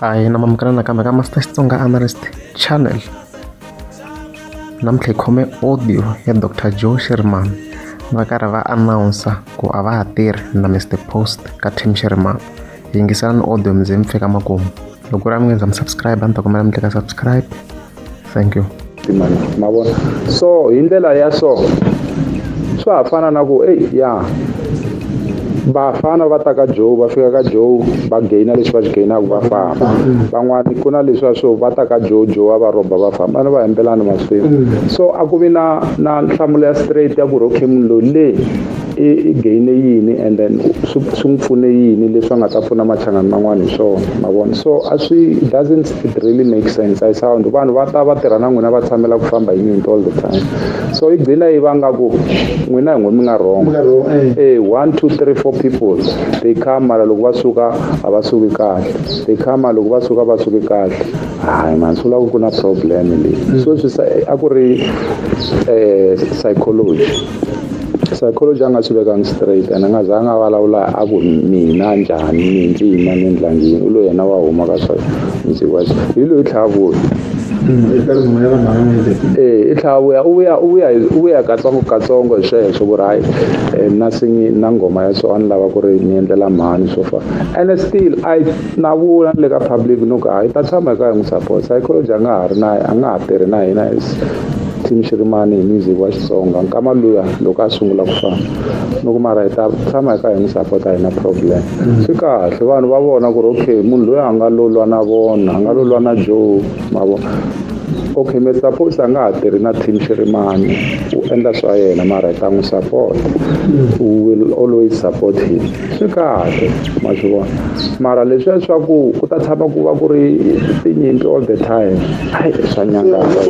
Hi, namamukela nakambe ka Master Xitsonga Analyst Channel. Namuntlha hi khome audio ya Dr. Joe Shirimani va karhi va announce ku a va ha tirhi na Mr. Post ka Team Shirimani. Hi yingiselani audio mi ze mi fika makumu. Loko ku ri mi nga subscribe a ni ta kombela mi tleka subscribe. Thank you. Mavona so hi ndlela ya so swa ha fana na ku vafana va ta ka Joe va fika ka Joe va gaina leswi va swi gainaka va famba van'wani ku na leswiya swo va ta ka Joe va va roba va famba va hembelana mahlweni so a ku vi na nhlamulo ya straight ya ku okay munhu loyi le i gaine yini and then swi n'wi pfune yini leswi nga ta pfuna machangani man'wani hi swona mavona so it doesn't really make sense I sound vanhu va ta va tirha na n'wina va tshamela ku famba hi nyimpi all the time so yi gcina yi vanga ku n'wina hi n'we mi nga wrong 1 2 3 4 people they come mara loko va suka a va suki kahle they come loko va suka va suki kahle hayi man swi lava ku na problem leyi so swi a ku ri psychology anga swi vekangi straight and nga zanga vulavula a ku mina njhani ni ndzima ni ndlangini u lo yena wa huma ka swa ndzi wa hi lo tlhavuya i tlhavuya u vuya katsongo hi sweswo ku ri na ngoma ya so a ni lava ku ri ni endlela mhani so far and still na vula le ka public no ku hayi ta tshama ka hi n'wi support psychology a nga ha tirhi na hina Team Shirimani hi music wa Xitsonga nkama luya loko a sungula ku famba loko mara hi ta tshama ka hi n'wi support hi na problem swi kahle vanhu va vona ku ri okay munhu loyi a nga lolwa na vona a nga lolwa na Joe mavona okay Mr. Post a nga ha tirhi na Team Shirimani u endla swa yena mara hi ta n'wi support we will always support him swi kahle ma swi vona mara leswiya swa ku ta tshama ku va ku ri tinyimpi all the time hayi swa nyanganya